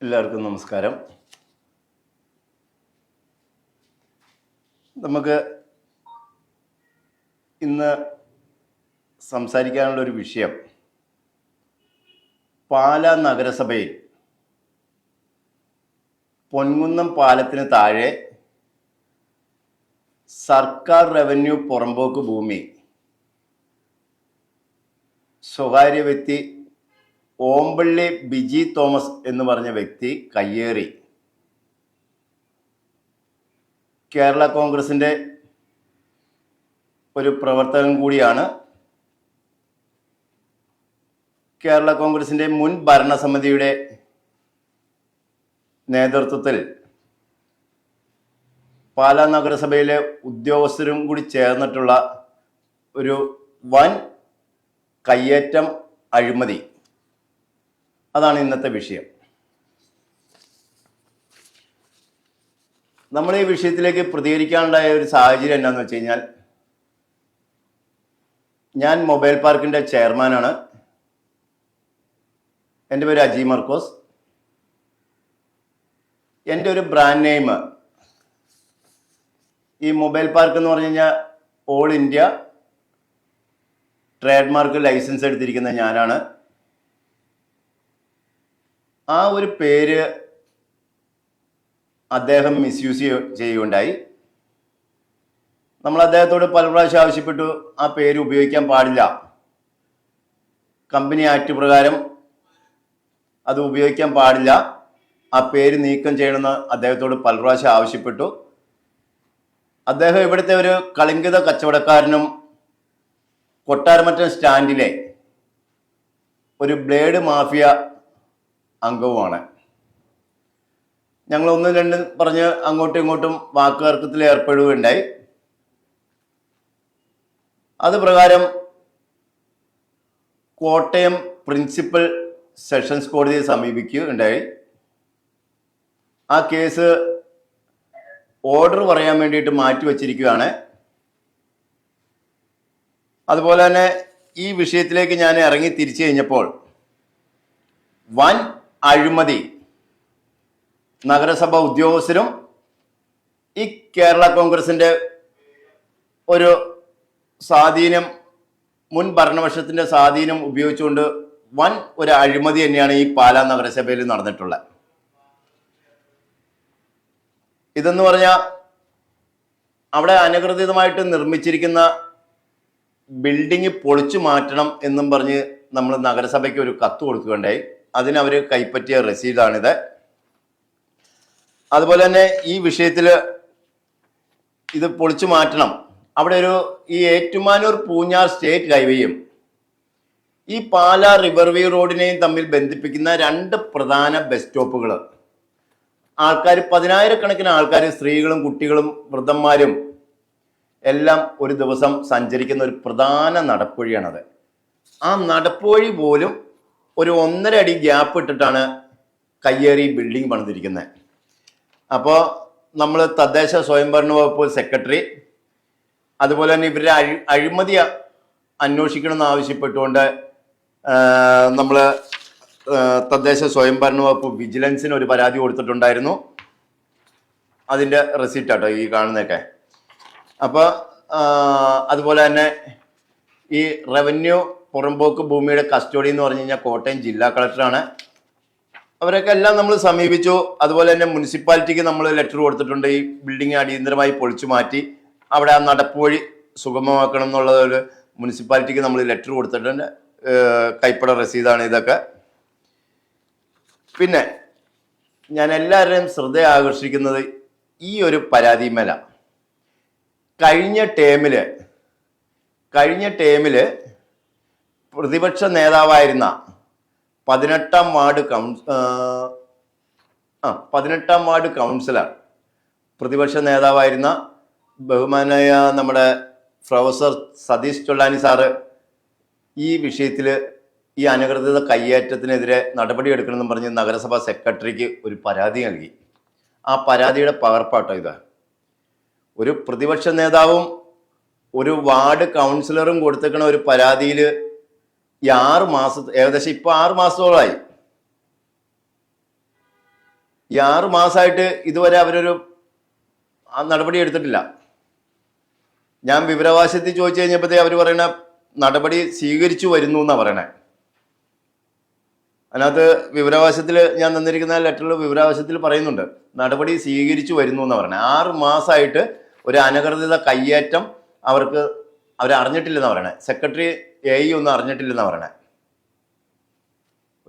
എല്ലാവർക്കും നമസ്കാരം. നമുക്ക് ഇന്ന് സംസാരിക്കാനുള്ളൊരു വിഷയം പാലാ നഗരസഭയിൽ പൊൻകുന്നം പാലത്തിന് താഴെ സർക്കാർ റവന്യൂ പുറമ്പോക്ക് ഭൂമി സ്വകാര്യ വ്യക്തി ഓമ്പള്ളി ബിജി തോമസ് എന്ന് പറഞ്ഞ വ്യക്തി കയ്യേറി കേരള കോൺഗ്രസിൻ്റെ ഒരു പ്രവർത്തകൻ കൂടിയാണ്. കേരള കോൺഗ്രസിൻ്റെ മുൻ ഭരണസമിതിയുടെ നേതൃത്വത്തിൽ പാലാ നഗരസഭയിലെ ഉദ്യോഗസ്ഥരും കൂടി ചേർന്നിട്ടുള്ള ഒരു വൻ കയ്യേറ്റം അഴിമതി, അതാണ് ഇന്നത്തെ വിഷയം. നമ്മൾ ഈ വിഷയത്തിലേക്ക് പ്രതികരിക്കാനുണ്ടായ ഒരു സാഹചര്യം എന്താണെന്ന് വെച്ച് കഴിഞ്ഞാൽ, ഞാൻ മൊബൈൽ പാർക്കിൻ്റെ ചെയർമാനാണ്. എൻ്റെ പേര് അജി മർക്കോസ്. എൻ്റെ ഒരു ബ്രാൻഡ് നെയിം ഈ മൊബൈൽ പാർക്ക് എന്ന് പറഞ്ഞു കഴിഞ്ഞാൽ all India trade mark license എടുത്തിരിക്കുന്ന ഞാനാണ്. ആ ഒരു പേര് അദ്ദേഹം മിസ്യൂസ് ചെയ്യുകയുണ്ടായി. നമ്മൾ അദ്ദേഹത്തോട് പല പ്രാവശ്യം ആവശ്യപ്പെട്ടു, ആ പേര് ഉപയോഗിക്കാൻ പാടില്ല, കമ്പനി ആക്ട് പ്രകാരം അത് ഉപയോഗിക്കാൻ പാടില്ല, ആ പേര് നീക്കം ചെയ്യണമെന്ന് അദ്ദേഹത്തോട് പല പ്രാവശ്യം ആവശ്യപ്പെട്ടു. അദ്ദേഹം ഇവിടുത്തെ ഒരു കളിങ്കിത കച്ചവടക്കാരനും കൊട്ടാരമറ്റം സ്റ്റാൻഡിലെ ഒരു ബ്ലേഡ് മാഫിയ അംഗവുമാണ്. ഞങ്ങൾ ഒന്നും രണ്ടും പറഞ്ഞ് അങ്ങോട്ടും ഇങ്ങോട്ടും വാക്കുതർക്കത്തിൽ ഏർപ്പെടുകയുണ്ടായി. അത് പ്രകാരം കോട്ടയം പ്രിൻസിപ്പൽ സെഷൻസ് കോടതിയെ സമീപിക്കുകയുണ്ടായി. ആ കേസ് ഓർഡർ പറയാൻ വേണ്ടിയിട്ട് മാറ്റിവെച്ചിരിക്കുകയാണ്. അതുപോലെ തന്നെ ഈ വിഷയത്തിലേക്ക് ഞാൻ ഇറങ്ങി തിരിച്ചു കഴിഞ്ഞപ്പോൾ വൻ അഴിമതി നഗരസഭ ഉദ്യോഗസ്ഥരും ഈ കേരള കോൺഗ്രസിൻ്റെ ഒരു സ്വാധീനം, മുൻ ഭരണപക്ഷത്തിൻ്റെ സ്വാധീനം ഉപയോഗിച്ചുകൊണ്ട് വൻ ഒരു അഴിമതി തന്നെയാണ് ഈ പാലാ നഗരസഭയിൽ നടന്നിട്ടുള്ളത്. ഇതെന്ന് പറഞ്ഞാൽ അവിടെ അനധികൃതമായിട്ട് നിർമ്മിച്ചിരിക്കുന്ന ബിൽഡിംഗ് പൊളിച്ചു മാറ്റണം എന്നും പറഞ്ഞ് നമ്മൾ നഗരസഭയ്ക്ക് ഒരു കത്ത് കൊടുക്കുകയുണ്ടായി. അതിനവർ കൈപ്പറ്റിയ രസീതാണിത്. അതുപോലെ തന്നെ ഈ വിഷയത്തിൽ ഇത് പൊളിച്ചു മാറ്റണം. അവിടെ ഈ ഏറ്റുമാനൂർ പൂഞ്ഞാർ സ്റ്റേറ്റ് ഹൈവേയും ഈ പാലാ റിവർ വ്യൂ റോഡിനെയും തമ്മിൽ ബന്ധിപ്പിക്കുന്ന രണ്ട് പ്രധാന ബസ് സ്റ്റോപ്പുകൾ, ആൾക്കാർ 10,000-കണക്കിന് ആൾക്കാർ, സ്ത്രീകളും കുട്ടികളും വൃദ്ധന്മാരും എല്ലാം ഒരു ദിവസം സഞ്ചരിക്കുന്ന ഒരു പ്രധാന നടപ്പുവഴിയാണത്. ആ നടപ്പുവഴി പോലും ഒരു 1.5 അടി ഗ്യാപ്പ് ഇട്ടിട്ടാണ് കയ്യേറി ബിൽഡിംഗ് പണിതിരിക്കുന്നത്. അപ്പോൾ നമ്മൾ തദ്ദേശ സ്വയംഭരണ വകുപ്പ് സെക്രട്ടറി, അതുപോലെ തന്നെ ഇവരുടെ അഴിമതി അന്വേഷിക്കണമെന്ന് ആവശ്യപ്പെട്ടുകൊണ്ട് നമ്മൾ തദ്ദേശ സ്വയംഭരണ വകുപ്പ് വിജിലൻസിന് ഒരു പരാതി കൊടുത്തിട്ടുണ്ടായിരുന്നു. അതിൻ്റെ റെസിപ്റ്റാട്ടോ ഈ കാണുന്നതൊക്കെ. അപ്പോൾ അതുപോലെ തന്നെ ഈ റവന്യൂ പുറമ്പോക്ക് ഭൂമിയുടെ കസ്റ്റഡി എന്ന് പറഞ്ഞു കഴിഞ്ഞാൽ കോട്ടയം ജില്ലാ കളക്ടറാണ്. അവരൊക്കെ എല്ലാം നമ്മൾ സമീപിച്ചു. അതുപോലെ തന്നെ മുനിസിപ്പാലിറ്റിക്ക് നമ്മൾ ലെറ്റർ കൊടുത്തിട്ടുണ്ട്. ഈ ബിൽഡിംഗ് അടിയന്തരമായി പൊളിച്ചു മാറ്റി അവിടെ ആ നടപ്പുവഴി സുഗമമാക്കണം എന്നുള്ള ഒരു മുനിസിപ്പാലിറ്റിക്ക് നമ്മൾ ലെറ്റർ കൊടുത്തിട്ടുണ്ട്. കൈപ്പട രസീതാണ് ഇതൊക്കെ. പിന്നെ ഞാൻ എല്ലാവരുടെയും ശ്രദ്ധ ആകർഷിക്കുന്നത് ഈ ഒരു പരാതിമേല കഴിഞ്ഞ ടേമില് പ്രതിപക്ഷ നേതാവായിരുന്ന 18ാം വാർഡ് 18ാം വാർഡ് കൗൺസിലർ, പ്രതിപക്ഷ നേതാവായിരുന്ന ബഹുമാനായ നമ്മുടെ പ്രൊഫസർ സതീഷ് ചൊള്ളാനി സാറ് ഈ വിഷയത്തിൽ ഈ അനധികൃത കയ്യേറ്റത്തിനെതിരെ നടപടിയെടുക്കണമെന്ന് പറഞ്ഞ് നഗരസഭാ സെക്രട്ടറിക്ക് ഒരു പരാതി നൽകി. ആ പരാതിയുടെ പകർപ്പാട്ടോ ഇത്. ഒരു പ്രതിപക്ഷ നേതാവും ഒരു വാർഡ് കൗൺസിലറും കൊടുത്തേക്കണ ഒരു പരാതിയിൽ ഈ 6 മാസം, ഏകദേശം ഇപ്പൊ 6 മാസത്തോളമായി. ഈ 6 മാസമായിട്ട് ഇതുവരെ അവരൊരു നടപടി എടുത്തിട്ടില്ല. ഞാൻ വിവരാവകാശത്തിൽ ചോദിച്ചു കഴിഞ്ഞപ്പോഴത്തേ അവർ പറയണ നടപടി സ്വീകരിച്ചു വരുന്നു എന്നാണ് പറയണേ. അതിനകത്ത് വിവരാവകാശത്തിൽ ഞാൻ തന്നിരിക്കുന്ന ലെറ്ററിൽ വിവരാവകാശത്തിൽ പറയുന്നുണ്ട് നടപടി സ്വീകരിച്ചു വരുന്നു എന്നാണ് പറയണേ. 6 മാസമായിട്ട് ഒരു അനധികൃത കയ്യേറ്റം അവരറിഞ്ഞിട്ടില്ലെന്നാണ് പറയണേ. സെക്രട്ടറി AE ഒന്നും അറിഞ്ഞിട്ടില്ലെന്നാണ് പറയണേ.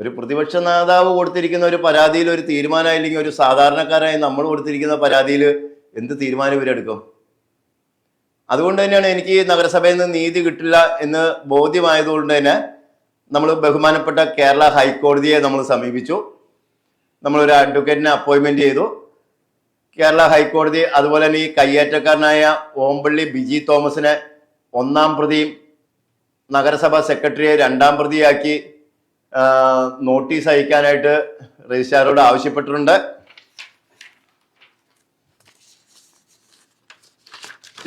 ഒരു പ്രതിപക്ഷ നേതാവ് കൊടുത്തിരിക്കുന്ന ഒരു പരാതിയിൽ ഒരു തീരുമാനമായില്ലെങ്കിൽ ഒരു സാധാരണക്കാരായി നമ്മൾ കൊടുത്തിരിക്കുന്ന പരാതിയിൽ എന്ത് തീരുമാനം ഇവരെടുക്കും? അതുകൊണ്ട് തന്നെയാണ് എനിക്ക് നഗരസഭയിൽ നിന്ന് നീതി കിട്ടില്ല എന്ന് ബോധ്യമായതുകൊണ്ട് തന്നെ നമ്മൾ ബഹുമാനപ്പെട്ട കേരള ഹൈക്കോടതിയെ നമ്മൾ സമീപിച്ചു. നമ്മളൊരു അഡ്വക്കേറ്റിനെ അപ്പോയിൻമെന്റ് ചെയ്തു. കേരള ഹൈക്കോടതി അതുപോലെ തന്നെ ഈ കയ്യേറ്റക്കാരനായ ഓമ്പള്ളി ബിജി തോമസിനെ 1ാം പ്രതിയും നഗരസഭാ സെക്രട്ടറിയെ 2ാം പ്രതിയാക്കി നോട്ടീസ് അയക്കാനായിട്ട് രജിസ്ട്രാറോട് ആവശ്യപ്പെട്ടിട്ടുണ്ട്.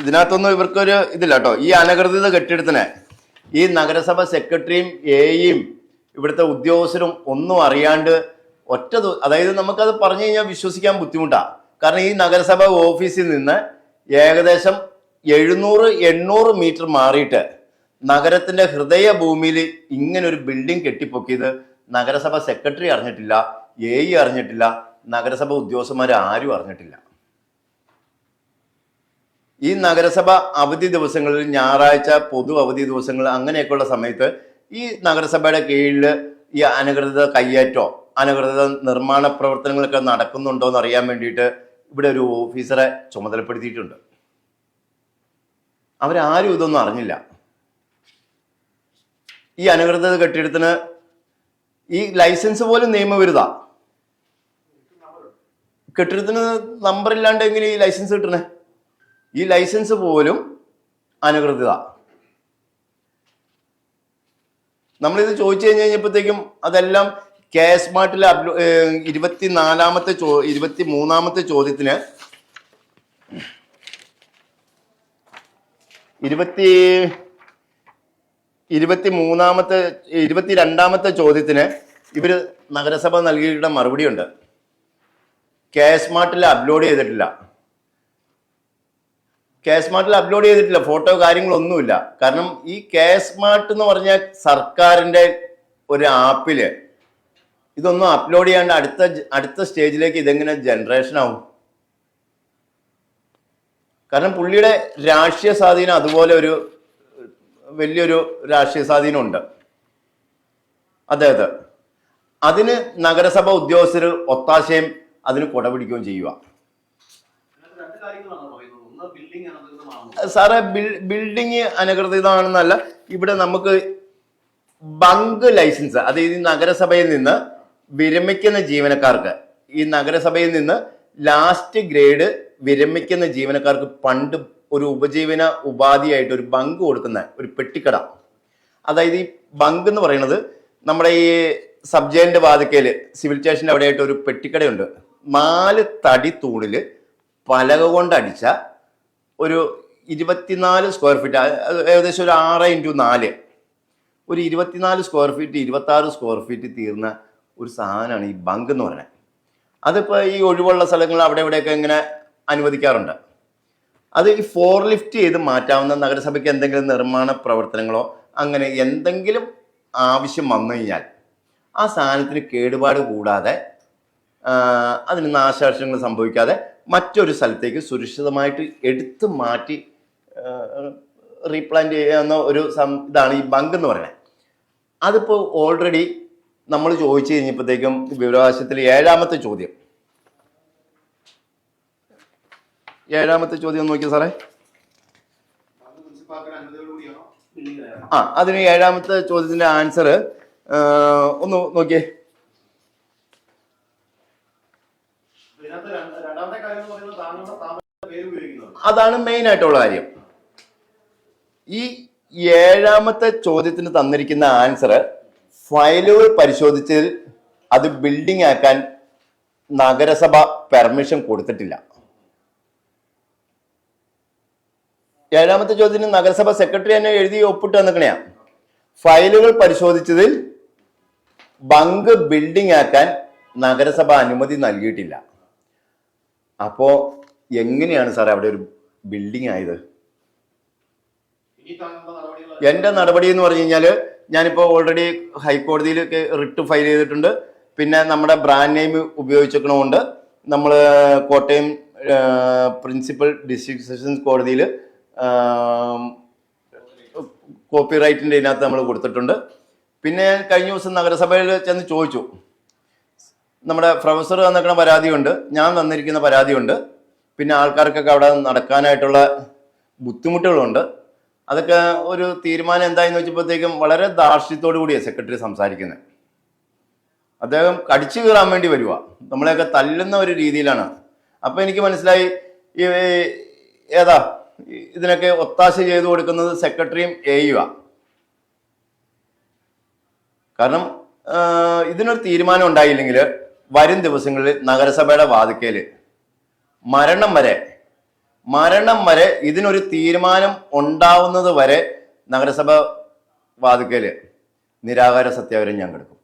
ഇതിനകത്തൊന്നും ഇവർക്കൊരു ഇതില്ല കേട്ടോ. ഈ അനധികൃത കെട്ടിടത്തിന് ഈ നഗരസഭ സെക്രട്ടറിയും AEയും ഇവിടുത്തെ ഉദ്യോഗസ്ഥരും ഒന്നും അറിയാണ്ട് അതായത് നമുക്കത് പറഞ്ഞു കഴിഞ്ഞാൽ വിശ്വസിക്കാൻ ബുദ്ധിമുട്ടാണ്. കാരണം ഈ നഗരസഭ ഓഫീസിൽ നിന്ന് ഏകദേശം 700-800 മീറ്റർ മാറിയിട്ട് നഗരത്തിന്റെ ഹൃദയഭൂമിയിൽ ഇങ്ങനൊരു ബിൽഡിംഗ് കെട്ടിപ്പൊക്കിയത് നഗരസഭ സെക്രട്ടറി അറിഞ്ഞിട്ടില്ല, AE അറിഞ്ഞിട്ടില്ല, നഗരസഭ ഉദ്യോഗസ്ഥന്മാർ ആരും അറിഞ്ഞിട്ടില്ല. ഈ നഗരസഭ അവധി ദിവസങ്ങളിൽ, ഞായറാഴ്ച പൊതു അവധി ദിവസങ്ങൾ അങ്ങനെയൊക്കെയുള്ള സമയത്ത് ഈ നഗരസഭയുടെ കീഴിൽ ഈ അനധികൃത കയ്യേറ്റോ അനധികൃത നിർമ്മാണ പ്രവർത്തനങ്ങളൊക്കെ നടക്കുന്നുണ്ടോ എന്ന് അറിയാൻ വേണ്ടിയിട്ട് ഇവിടെ ഒരു ഓഫീസറെ ചുമതലപ്പെടുത്തിയിട്ടുണ്ട്. അവരാരും ഇതൊന്നും അറിഞ്ഞില്ല. ഈ അനധികൃത കെട്ടിടത്തിന് ഈ ലൈസൻസ് പോലും നിയമവിരുദ്ധ. കെട്ടിടത്തിന് നമ്പർ ഇല്ലാണ്ട് എങ്ങനെ ഈ ലൈസൻസ് കിട്ടണേ? ഈ ലൈസൻസ് പോലും അനധികൃത. നമ്മളിത് ചോദിച്ചു കഴിഞ്ഞപ്പോഴത്തേക്കും അതെല്ലാം സ്മാർട്ടിൽ 23ാമത്തെ ചോദ്യത്തിന് 22ാമത്തെ ചോദ്യത്തിന് ഇവര് നഗരസഭ നൽകിയിട്ടുള്ള മറുപടിയുണ്ട്. സ്മാർട്ടിൽ അപ്ലോഡ് ചെയ്തിട്ടില്ല. സ്മാർട്ടിൽ അപ്ലോഡ് ചെയ്തിട്ടില്ല, ഫോട്ടോ കാര്യങ്ങളൊന്നുമില്ല. കാരണം ഈ സ്മാർട്ട് എന്ന് പറഞ്ഞ സർക്കാരിന്റെ ഒരു ആപ്പില് ഇതൊന്നും അപ്ലോഡ് ചെയ്യാണ്ട് അടുത്ത സ്റ്റേജിലേക്ക് ഇതെങ്ങനെ ജനറേഷൻ ആവും? കാരണം പുള്ളിയുടെ രാഷ്ട്രീയ സ്വാധീനം അതുപോലെ ഒരു വലിയൊരു രാഷ്ട്രീയ സ്വാധീനമുണ്ട് അദ്ദേഹത്തെ. അതിന് നഗരസഭ ഉദ്യോഗസ്ഥർ ഒത്താശയും അതിന് കൊടപിടിക്കുകയും ചെയ്യുക. സാറേ, ബിൽഡിങ് അനധികൃതമാണെന്നല്ല, ഇവിടെ നമുക്ക് ബങ്ക് ലൈസൻസ്, അതായത് നഗരസഭയിൽ നിന്ന് വിരമിക്കുന്ന ജീവനക്കാർക്ക്, ഈ നഗരസഭയിൽ നിന്ന് ലാസ്റ്റ് ഗ്രേഡ് വിരമിക്കുന്ന ജീവനക്കാർക്ക് പണ്ട് ഒരു ഉപജീവന ഉപാധിയായിട്ട് ഒരു ബങ്ക് കൊടുക്കുന്ന ഒരു പെട്ടിക്കട. അതായത് ഈ ബങ്ക് എന്ന് പറയുന്നത് നമ്മുടെ ഈ സബ് ജയിലിന്റെ വാതിക്കയില് സിവിൽ സ്റ്റേഷന്റെ അവിടെയായിട്ട് ഒരു പെട്ടിക്കടയുണ്ട്. 4 തടി തൂണില് പലക കൊണ്ടടിച്ച ഒരു 24 സ്ക്വയർ ഫീറ്റ്, ഏകദേശം ഒരു 6x4, ഒരു 24 സ്ക്വയർ ഫീറ്റ് 26 സ്ക്വയർ ഫീറ്റ് തീർന്ന ഒരു സാധനമാണ് ഈ ബങ്ക് എന്ന് പറയുന്നത്. അതിപ്പോൾ ഈ ഒഴിവുള്ള സ്ഥലങ്ങൾ അവിടെ ഇവിടെയൊക്കെ ഇങ്ങനെ അനുവദിക്കാറുണ്ട്. അത് ഈ 4 ലിഫ്റ്റ് ചെയ്ത് മാറ്റാവുന്ന, നഗരസഭയ്ക്ക് എന്തെങ്കിലും നിർമ്മാണ പ്രവർത്തനങ്ങളോ അങ്ങനെ എന്തെങ്കിലും ആവശ്യം വന്നു കഴിഞ്ഞാൽ ആ സാധനത്തിന് കേടുപാട് കൂടാതെ അതിന് നാശനഷ്ടങ്ങൾ സംഭവിക്കാതെ മറ്റൊരു സ്ഥലത്തേക്ക് സുരക്ഷിതമായിട്ട് എടുത്തു മാറ്റി റീപ്ലാന്റ് ചെയ്യാവുന്ന ഒരു ഇതാണ് ഈ ബങ്ക് എന്ന് പറയുന്നത്. അതിപ്പോൾ ഓൾറെഡി നമ്മൾ ചോദിച്ചു കഴിഞ്ഞപ്പോഴത്തേക്കും വിവരാവകാശത്തിൽ 7ാമത്തെ ചോദ്യം നോക്കിയ സാറേ, അതിന് 7ാമത്തെ ചോദ്യത്തിന്റെ ആൻസർ ഒന്ന് നോക്കിയേ. അതാണ് മെയിൻ ആയിട്ടുള്ള കാര്യം. ഈ 7ാമത്തെ ചോദ്യത്തിന് തന്നിരിക്കുന്ന ആൻസർ ഫയലുകൾ പരിശോധിച്ചതിൽ അത് ബിൽഡിംഗ് ആക്കാൻ നഗരസഭ പെർമിഷൻ കൊടുത്തിട്ടില്ല. 7ാമത്തെ ചോദ്യത്തിന് നഗരസഭ സെക്രട്ടറി തന്നെ എഴുതി ഒപ്പിട്ട് തന്നിക്കണയാ. ഫയലുകൾ പരിശോധിച്ചതിൽ ബങ്ക് ബിൽഡിംഗ് ആക്കാൻ നഗരസഭ അനുമതി നൽകിയിട്ടില്ല. അപ്പോ എങ്ങനെയാണ് സാറേ അവിടെ ഒരു ബിൽഡിംഗ് ആയത്? എന്റെ നടപടി എന്ന് പറഞ്ഞു കഴിഞ്ഞാല് ഞാനിപ്പോ ഓൾറെഡി ഹൈക്കോടതിയിൽ റിട്ട് ഫയൽ ചെയ്തിട്ടുണ്ട്. പിന്നെ നമ്മുടെ ബ്രാൻഡ് നെയിം ഉപയോഗിച്ചിരിക്കണമുണ്ട്. നമ്മൾ കോട്ടയം പ്രിൻസിപ്പൽ ഡിസ്ട്രിക്ട് സെഷൻസ് കോടതിയിൽ കോപ്പിറൈറ്റിന്റെ ഇതിനകത്ത് നമ്മൾ കൊടുത്തിട്ടുണ്ട്. പിന്നെ കഴിഞ്ഞ ദിവസം നഗരസഭയിൽ ചെന്ന് ചോദിച്ചു, നമ്മുടെ പ്രൊഫസർ തന്നിരിക്കുന്ന പരാതിയുണ്ട്, ഞാൻ തന്നിരിക്കുന്ന പരാതിയുണ്ട്, പിന്നെ ആൾക്കാർക്കൊക്കെ അവിടെ നടക്കാനായിട്ടുള്ള ബുദ്ധിമുട്ടുകളുണ്ട്. അതൊക്കെ ഒരു തീരുമാനം എന്തായെന്ന് വെച്ചപ്പോഴത്തേക്കും വളരെ ധാർഷ്ട്യത്തോടു കൂടിയാണ് സെക്രട്ടറി സംസാരിക്കുന്നത്. അദ്ദേഹം കടിച്ചു കീറാൻ വേണ്ടി വരുക, നമ്മളെയൊക്കെ തല്ലുന്ന ഒരു രീതിയിലാണ്. അപ്പൊ എനിക്ക് മനസ്സിലായി ഏതാ ഇതിനൊക്കെ ഒത്താശ ചെയ്തു കൊടുക്കുന്നത് സെക്രട്ടറിയും എയുമാണ്. കാരണം ഇതിനൊരു തീരുമാനം ഉണ്ടായില്ലെങ്കിൽ വരും ദിവസങ്ങളിൽ നഗരസഭയുടെ വാതിക്കല് മരണം വരെ ഇതിനൊരു തീരുമാനം ഉണ്ടാവുന്നത് വരെ നഗരസഭ വാതിക്കല് നിരാഹാര സത്യാഗ്രഹം ഞാൻ കിടക്കും.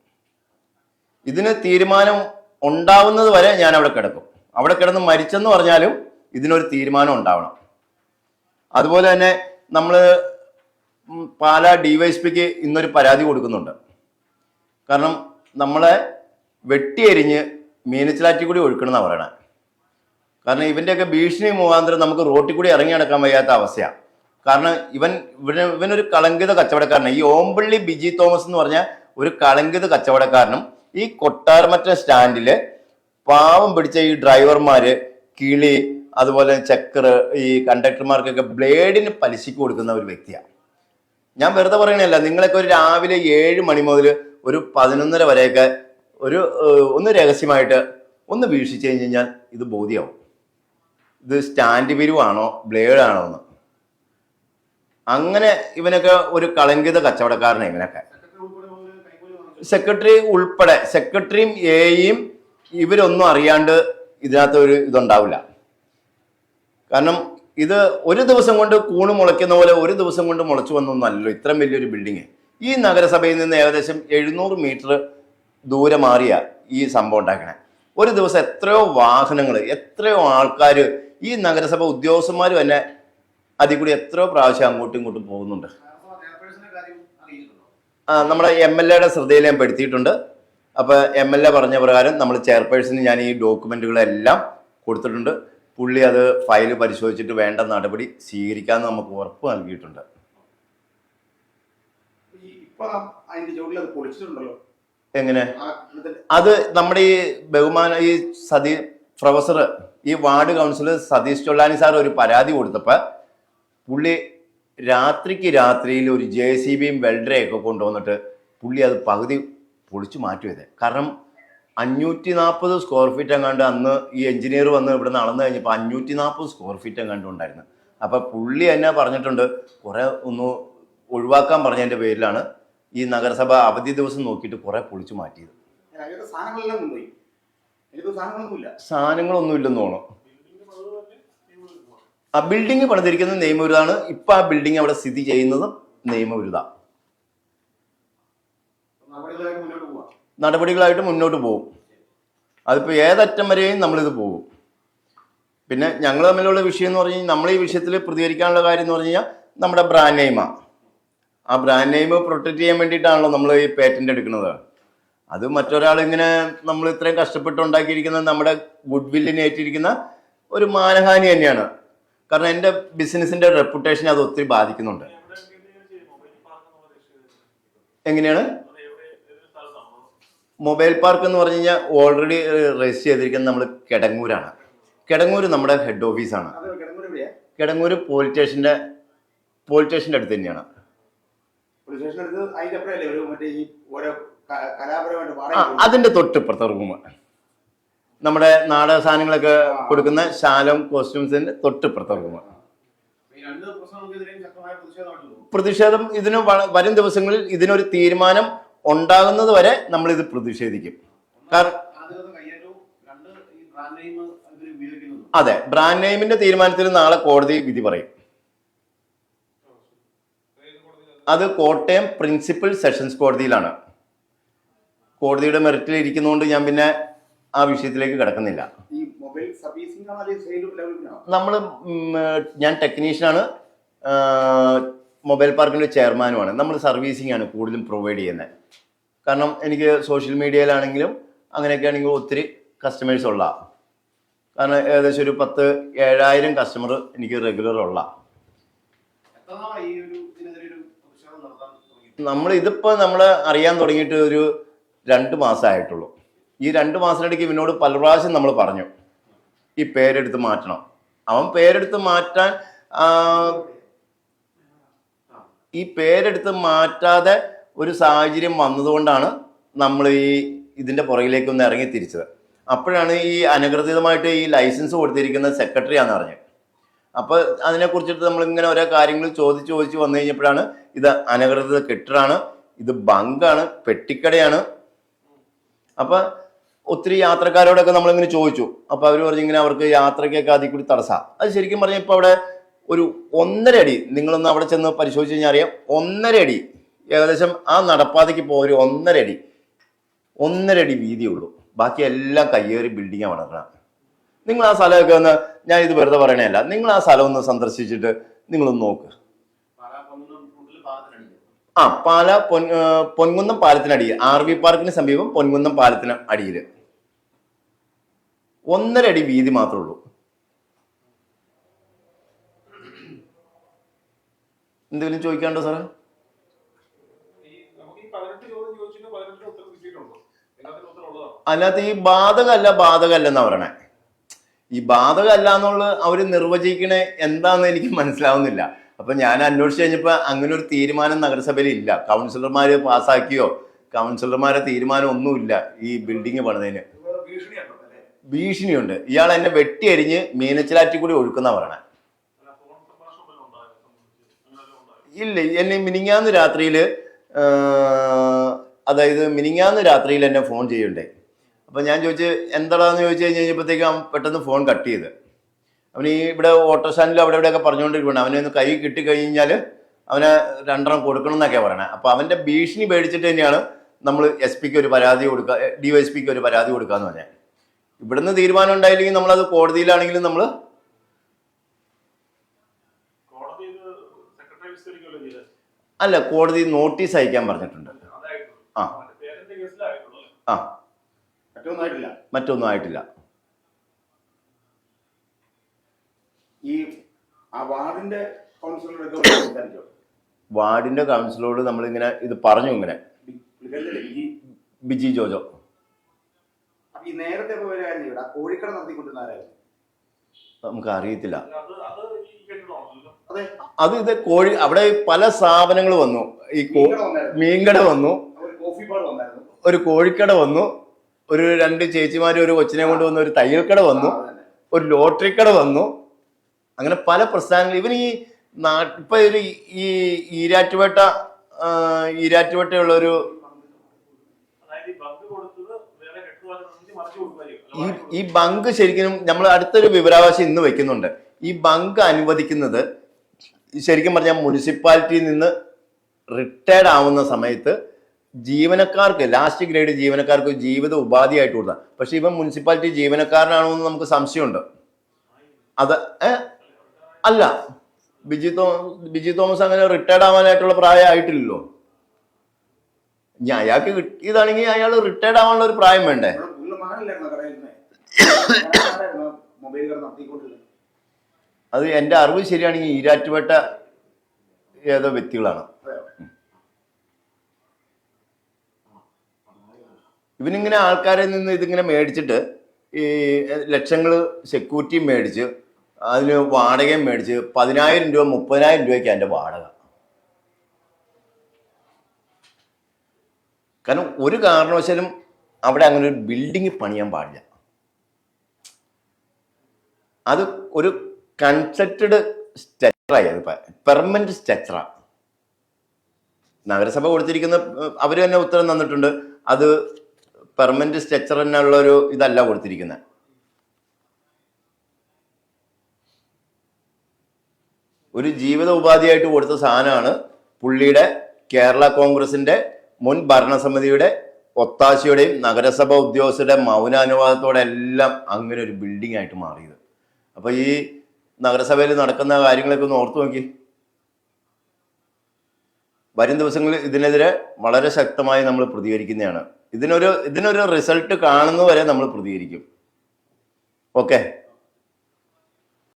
ഇതിന് തീരുമാനം ഉണ്ടാവുന്നത് വരെ ഞാൻ അവിടെ കിടക്കും. അവിടെ കിടന്ന് മരിച്ചെന്ന് പറഞ്ഞാലും ഇതിനൊരു തീരുമാനം ഉണ്ടാവണം. അതുപോലെ തന്നെ നമ്മൾ പാലാ ഡിവൈഎസ്പിക്ക് ഇന്നൊരു പരാതി കൊടുക്കുന്നുണ്ട്. കാരണം നമ്മളെ വെട്ടിയെരിഞ്ഞ് മീനച്ചിലാറ്റിൽ കൂടി ഒഴുക്കണമെന്നാണ് പറയണത്. കാരണം ഇവൻ്റെയൊക്കെ ഭീഷണി മുഖാന്തരം നമുക്ക് റോട്ടിൽ കൂടി ഇറങ്ങി നടക്കാൻ വയ്യാത്ത അവസ്ഥയാണ്. കാരണം ഇവനൊരു കളങ്കിത കച്ചവടക്കാരനാണ്. ഈ ഓമ്പള്ളി ബിജി തോമസ് എന്ന് പറഞ്ഞ ഒരു കളങ്കിത കച്ചവടക്കാരനും ഈ കൊട്ടാരമറ്റ സ്റ്റാൻഡില് പാവം പിടിച്ച ഈ ഡ്രൈവർമാര്, കിളി, അതുപോലെ ചെക്കർ, ഈ കണ്ടക്ടർമാർക്കൊക്കെ ബ്ലേഡിന് പലിശയ്ക്ക് കൊടുക്കുന്ന ഒരു വ്യക്തിയാണ്. ഞാൻ വെറുതെ പറയണല്ല, നിങ്ങളൊക്കെ ഒരു രാവിലെ 7 മണി മുതൽ ഒരു 11:30 വരെയൊക്കെ ഒന്ന് രഹസ്യമായിട്ട് ഒന്ന് വീക്ഷിച്ചു കഴിഞ്ഞാൽ ഇത് ബോധ്യമാവും ഇത് സ്റ്റാൻഡ് പിരിവാണോ ബ്ലേഡാണോ എന്ന്. അങ്ങനെ ഇവനൊക്കെ ഒരു കളങ്കിത കച്ചവടക്കാരനാണ് ഇവനൊക്കെ. സെക്രട്ടറി ഉൾപ്പെടെ, സെക്രട്ടറിയും എയും ഇവരൊന്നും അറിയാണ്ട് ഇതിനകത്ത് ഒരു ഇതുണ്ടാവില്ല. കാരണം ഇത് ഒരു ദിവസം കൊണ്ട് കൂണ് മുളയ്ക്കുന്ന പോലെ ഒരു ദിവസം കൊണ്ട് മുളച്ചു വന്നൊന്നല്ലോ ഇത്രയും വലിയൊരു ബിൽഡിങ്. ഈ നഗരസഭയിൽ നിന്ന് ഏകദേശം 700 മീറ്റർ ദൂരെ മാറിയ ഈ സംഭവം ഉണ്ടാക്കണേ. ഒരു ദിവസം എത്രയോ വാഹനങ്ങൾ, എത്രയോ ആൾക്കാർ, ഈ നഗരസഭ ഉദ്യോഗസ്ഥന്മാർ തന്നെ അതിൽ കൂടി എത്രയോ പ്രാവശ്യം അങ്ങോട്ടും ഇങ്ങോട്ടും പോകുന്നുണ്ട്. നമ്മുടെ MLA ശ്രദ്ധയിൽ ഞാൻ പെടുത്തിയിട്ടുണ്ട്. അപ്പോൾ MLA പറഞ്ഞ പ്രകാരം നമ്മൾ ചെയർപേഴ്സന് ഞാൻ ഈ ഡോക്യുമെന്റുകളെല്ലാം കൊടുത്തിട്ടുണ്ട്. പുള്ളി അത് ഫയൽ പരിശോധിച്ചിട്ട് വേണ്ട നടപടി സ്വീകരിക്കാമെന്ന് നമുക്ക് ഉറപ്പ് നൽകിയിട്ടുണ്ട്. എങ്ങനെ? അത് നമ്മുടെ ഈ ബഹുമാന ഈ പ്രൊഫസർ, ഈ ward councillor Satheesh Chollani sir ഒരു പരാതി കൊടുത്തപ്പോൾ പുള്ളി രാത്രിയിൽ ഒരു JCBയും വെൽഡറെയൊക്കെ കൊണ്ടുവന്നിട്ട് പുള്ളി അത് പകുതി പൊളിച്ചു മാറ്റുവത്. കാരണം 540 സ്ക്വയർ ഫീറ്റ് എങ്ങാണ്ട് അന്ന് ഈ എഞ്ചിനീയർ വന്ന് ഇവിടെ നടന്നു കഴിഞ്ഞപ്പോൾ 540 സ്ക്വയർ ഫീറ്റ് എങ്ങാണ്ട് ഉണ്ടായിരുന്നു. അപ്പം പുള്ളി എന്നെ പറഞ്ഞിട്ടുണ്ട് കുറെ ഒന്ന് ഒഴിവാക്കാൻ പറഞ്ഞതിൻ്റെ പേരിലാണ് ഈ നഗരസഭ അവധി ദിവസം നോക്കിയിട്ട് കുറെ പൊളിച്ചു മാറ്റിയത്. സാധനങ്ങളൊന്നും ഇല്ലെന്ന് തോന്നുന്നു. ആ ബിൽഡിംഗ് പണിതിരിക്കുന്നത് നിയമവിരുദ്ധാണ്. ഇപ്പൊ ആ ബിൽഡിംഗ് അവിടെ സ്ഥിതി ചെയ്യുന്നതും നിയമവിരുദ്ധ നടപടികളായിട്ട് മുന്നോട്ട് പോകും. അതിപ്പോൾ ഏതറ്റം വരെയും നമ്മളിത് പോകും. പിന്നെ ഞങ്ങൾ തമ്മിലുള്ള വിഷയം എന്ന് പറഞ്ഞു കഴിഞ്ഞാൽ നമ്മൾ ഈ വിഷയത്തിൽ പ്രതികരിക്കാനുള്ള കാര്യം എന്ന് പറഞ്ഞു കഴിഞ്ഞാൽ നമ്മുടെ ബ്രാൻഡ് നെയിമാണ്. ആ ബ്രാൻഡ് നെയിം പ്രൊട്ടക്ട് ചെയ്യാൻ വേണ്ടിയിട്ടാണല്ലോ നമ്മൾ ഈ പേറ്റന്റ് എടുക്കുന്നത്. അത് മറ്റൊരാൾ ഇങ്ങനെ നമ്മൾ ഇത്രയും കഷ്ടപ്പെട്ട് ഉണ്ടാക്കിയിരിക്കുന്നത് നമ്മുടെ ഗുഡ് വില്ലിന് ഏറ്റിരിക്കുന്ന ഒരു മാനഹാനി തന്നെയാണ്. കാരണം എൻ്റെ ബിസിനസിന്റെ റെപ്യൂട്ടേഷൻ അത് ഒത്തിരി ബാധിക്കുന്നുണ്ട്. എങ്ങനെയാണ്? മൊബൈൽ പാർക്ക് എന്ന് പറഞ്ഞു കഴിഞ്ഞാൽ ഓൾറെഡി രജിസ്റ്റർ ചെയ്തിരിക്കുന്നത് നമ്മൾ കിടങ്ങൂരാണ്. കിടങ്ങൂർ നമ്മുടെ ഹെഡ് ഓഫീസാണ്. കിടങ്ങൂർ പോലീസ് സ്റ്റേഷൻ്റെ അടുത്ത് തന്നെയാണ്. അതിന്റെ തൊട്ടിപ്പുറത്തെ റൂം നമ്മുടെ നാടക സാധനങ്ങളൊക്കെ കൊടുക്കുന്ന ശാലം കോസ്റ്റ്യൂംസിന്റെ തൊട്ടിപ്പുറത്തെ റൂം. പ്രതിഷേധം ഇതിന് വരും ദിവസങ്ങളിൽ ഇതിനൊരു തീരുമാനം ഉണ്ടാകുന്നത് വരെ നമ്മൾ ഇത് പ്രതിഷേധിക്കും. അതെ, ബ്രാൻഡ് നെയിമിന്റെ തീരുമാനത്തിൽ നാളെ കോടതി വിധി പറയും. അത് കോട്ടയം പ്രിൻസിപ്പൽ സെഷൻസ് കോടതിയിലാണ്. കോടതിയുടെ മെറിറ്റിൽ ഇരിക്കുന്നതുകൊണ്ട് ഞാൻ പിന്നെ ആ വിഷയത്തിലേക്ക് കിടക്കുന്നില്ല. നമ്മൾ ഞാൻ ടെക്നീഷ്യനാണ്, മൊബൈൽ പാർക്കിന്റെ ചെയർമാനുമാണ്. നമ്മൾ സർവീസിംഗ് ആണ് കൂടുതലും പ്രൊവൈഡ് ചെയ്യുന്നത്. കാരണം എനിക്ക് സോഷ്യൽ മീഡിയയിലാണെങ്കിലും അങ്ങനെയൊക്കെ ആണെങ്കിലും ഒത്തിരി കസ്റ്റമേഴ്സ് ഉള്ള, കാരണം ഏകദേശം ഒരു 10,000-7,000 കസ്റ്റമർ എനിക്ക് റെഗുലർ ഉള്ള. നമ്മൾ അറിയാൻ തുടങ്ങിയിട്ട് ഒരു 2 മാസമായിട്ടുള്ളൂ. ഈ 2 മാസത്തിനിടയ്ക്ക് ഇവനോട് പല പ്രാവശ്യം നമ്മൾ പറഞ്ഞു ഈ പേരെടുത്ത് മാറ്റണം. അവൻ പേരെടുത്ത് മാറ്റാൻ ഈ പേരെടുത്ത് മാറ്റാതെ ഒരു സാഹചര്യം വന്നതുകൊണ്ടാണ് നമ്മൾ ഇതിന്റെ പുറകിലേക്ക് ഒന്ന് ഇറങ്ങി തിരിച്ചത്. അപ്പോഴാണ് ഈ അനധികൃതമായിട്ട് ഈ ലൈസൻസ് കൊടുത്തിരിക്കുന്ന സെക്രട്ടറിയാന്ന് പറഞ്ഞത്. അപ്പോൾ അതിനെക്കുറിച്ചിട്ട് നമ്മളിങ്ങനെ ഓരോ കാര്യങ്ങൾ ചോദിച്ച് വന്നു കഴിഞ്ഞപ്പോഴാണ് ഇത് അനധികൃത കെട്ടിടമാണ്, ഇത് ബങ്കാണ്, പെട്ടിക്കടയാണ്. അപ്പം ഒത്തിരി യാത്രക്കാരോടൊക്കെ നമ്മളിങ്ങനെ ചോദിച്ചു. അപ്പോൾ അവർ പറഞ്ഞിങ്ങനെ അവർക്ക് യാത്രയ്ക്കൊക്കെ അതിൽ കൂടി തടസ്സമാണ്. അത് ശരിക്കും പറഞ്ഞാൽ ഇപ്പോൾ അവിടെ ഒരു 1.5 അടി, നിങ്ങളൊന്ന് അവിടെ ചെന്ന് പരിശോധിച്ച് കഴിഞ്ഞാൽ അറിയാം, 1.5 അടി ഏകദേശം ആ നടപ്പാതയ്ക്ക് ഇപ്പോൾ ഒരു 1.5 അടി വീതിയുള്ളൂ. ബാക്കി എല്ലാം കയ്യേറി ബിൽഡിങ്ങാണ് നടക്കണം. നിങ്ങൾ ആ സ്ഥലമൊക്കെ ഒന്ന്, ഞാൻ ഇത് വെറുതെ പറയണല്ല, നിങ്ങൾ ആ സ്ഥലം ഒന്ന് സന്ദർശിച്ചിട്ട് നിങ്ങളൊന്ന് നോക്ക്. പാല പൊൻകുന്നം പാലത്തിനടിയിൽ, RV പാർക്കിന് സമീപം പൊൻകുന്നം പാലത്തിന് അടിയിൽ 1.5 അടി വീതി മാത്രമേ ഉള്ളൂ. എന്തെങ്കിലും ചോദിക്കാണ്ടോ സാറേ? അതിനകത്ത് ഈ ബാധകല്ല എന്നാ പറയണേ. ഈ ബാധകല്ല എന്നുള്ളത് അവർ നിർവചിക്കണേ എന്താന്ന് എനിക്ക് മനസ്സിലാവുന്നില്ല. അപ്പൊ ഞാൻ അന്വേഷിച്ച് കഴിഞ്ഞപ്പോ അങ്ങനെ ഒരു തീരുമാനം നഗരസഭയിൽ ഇല്ല. കൗൺസിലർമാര് പാസ്സാക്കിയോ കൗൺസിലർമാരെ തീരുമാനം ഒന്നുമില്ല ഈ ബിൽഡിങ് പണിതതിന്. ഭീഷണിയുണ്ട്. ഇയാൾ എന്നെ വെട്ടിയരിഞ്ഞ് മീനച്ചിലാറ്റി കൂടി ഒഴുക്കുന്ന പറയണേ. ഇല്ല, എന്നെ മിനിങ്ങാന്ന് രാത്രിയിൽ എന്നെ ഫോൺ ചെയ്യണ്ടേ. അപ്പൊ ഞാൻ ചോദിച്ച് എന്താണെന്ന് ചോദിച്ചു കഴിഞ്ഞപ്പോഴത്തേക്കും അവൻ പെട്ടെന്ന് ഫോൺ കട്ട് ചെയ്ത്. അവന് ഇവിടെ ഓട്ടോ സ്റ്റാൻഡിൽ അവിടെ ഇവിടെയൊക്കെ പറഞ്ഞുകൊണ്ടിരിക്കുകയാണ്. അവനെ ഒന്ന് കൈ കിട്ടിക്കഴിഞ്ഞാൽ അവനെ 2 കൊടുക്കണം എന്നൊക്കെ പറയണേ. അപ്പൊ അവന്റെ ഭീഷണി പേടിച്ചിട്ട് തന്നെയാണ് നമ്മൾ SPക്ക് ഒരു പരാതി കൊടുക്കുക, DYSPക്ക് ഒരു പരാതി കൊടുക്കാന്ന് പറഞ്ഞാൽ. ഇവിടുന്ന് തീരുമാനം ഉണ്ടായില്ലെങ്കിൽ നമ്മളത് കോടതിയിലാണെങ്കിലും നമ്മൾ കോടതി നോട്ടീസ് അയക്കാൻ പറഞ്ഞിട്ടുണ്ട്. മറ്റൊന്നും ആയിട്ടില്ല. വാർഡിന്റെ കൗൺസിലറോട് നമ്മളിങ്ങനെ ഇത് പറഞ്ഞു. ഇങ്ങനെ ബിജി ജോജോ. നമുക്ക് അറിയത്തില്ല. ഇത് അവിടെ പല സ്ഥാപനങ്ങൾ വന്നു. ഈ മീൻകട വന്നു, ഒരു കോഴിക്കട വന്നു, ഒരു 2 ചേച്ചിമാര് ഒരു കൊച്ചിനെ കൊണ്ട് വന്നു, ഒരു തയ്യൽക്കട വന്നു, ഒരു ലോട്ടറിക്കട വന്നു. അങ്ങനെ പല പ്രസ്ഥാനങ്ങൾ. ഇവൻ ഇപ്പൊ ഈ ഈരാറ്റുപേട്ടയുള്ളൊരു ഈ ബങ്ക് ശരിക്കും നമ്മൾ അടുത്തൊരു വിവരാവകാശം ഇന്ന് വെക്കുന്നുണ്ട്. ഈ ബങ്ക് അനുവദിക്കുന്നത് ശരിക്കും പറഞ്ഞാൽ മുനിസിപ്പാലിറ്റിയിൽ നിന്ന് റിട്ടയർഡ് ആവുന്ന സമയത്ത് ജീവനക്കാർക്ക്, ലാസ്റ്റ് ഗ്രേഡ് ജീവനക്കാർക്ക് ജീവിത ഉപാധിയായിട്ട് കൊടുത്താൽ. പക്ഷെ ഇവൻ മുനിസിപ്പാലിറ്റി ജീവനക്കാരനാണോ എന്ന് നമുക്ക് സംശയമുണ്ട്. അത് അല്ല, ബിജി തോമസ് അങ്ങനെ റിട്ടയർഡ് ആവാനായിട്ടുള്ള പ്രായമായിട്ടില്ലല്ലോ. അയാൾക്ക് കിട്ടിയതാണെങ്കിൽ അയാൾ റിട്ടയർഡ് ആവാനുള്ള ഒരു പ്രായം വേണ്ടേ? അത് എൻ്റെ അറിവ് ശരിയാണെങ്കിൽ ഈരാറ്റുപേട്ട ഏതോ വ്യക്തികളാണ്. ഇവനിങ്ങനെ ആൾക്കാരെ നിന്ന് ഇതിങ്ങനെ മേടിച്ചിട്ട് ഈ ലക്ഷങ്ങൾ സെക്യൂരിറ്റി മേടിച്ച് അതിന് വാടകയും മേടിച്ച് 10,000 രൂപ 30,000 രൂപയ്ക്ക് അതിൻ്റെ വാടക. കാരണം ഒരു കാരണവശാലും അവിടെ അങ്ങനെ ഒരു ബിൽഡിംഗ് പണിയാൻ പാടില്ല. അത് ഒരു കൺസ്ട്രക്റ്റഡ് സ്ട്രക്ചറായി, അത് പെർമനന്റ് സ്ട്രക്ചറാണ്. നഗരസഭ കൊടുത്തിരിക്കുന്ന അവർ തന്നെ ഉത്തരം തന്നിട്ടുണ്ട്, അത് പെർമനന്റ് സ്ട്രക്ചർ തന്നെയുള്ളൊരു ഇതല്ല കൊടുത്തിരിക്കുന്നത്. ഒരു ജീവിത ഉപാധിയായിട്ട് കൊടുത്ത സാധനമാണ്. പുള്ളിയുടെ കേരള കോൺഗ്രസിന്റെ മുൻ ഭരണസമിതിയുടെ ഒത്താശയുടെയും നഗരസഭ ഉദ്യോഗസ്ഥരുടെ മൗനാനുവാദത്തോടെ എല്ലാം അങ്ങനെ ഒരു ബിൽഡിംഗ് ആയിട്ട് മാറിയത്. അപ്പൊ ഈ നഗരസഭയിൽ നടക്കുന്ന കാര്യങ്ങളൊക്കെ ഒന്ന് ഓർത്തു നോക്കി. വരും ദിവസങ്ങളിൽ ഇതിനെതിരെ വളരെ ശക്തമായി നമ്മൾ പ്രതികരിക്കുന്നതാണ്. ഇതിനൊരു റിസൾട്ട് കാണുന്നവരെ നമ്മൾ പ്രതികരിക്കും. ഓക്കെ.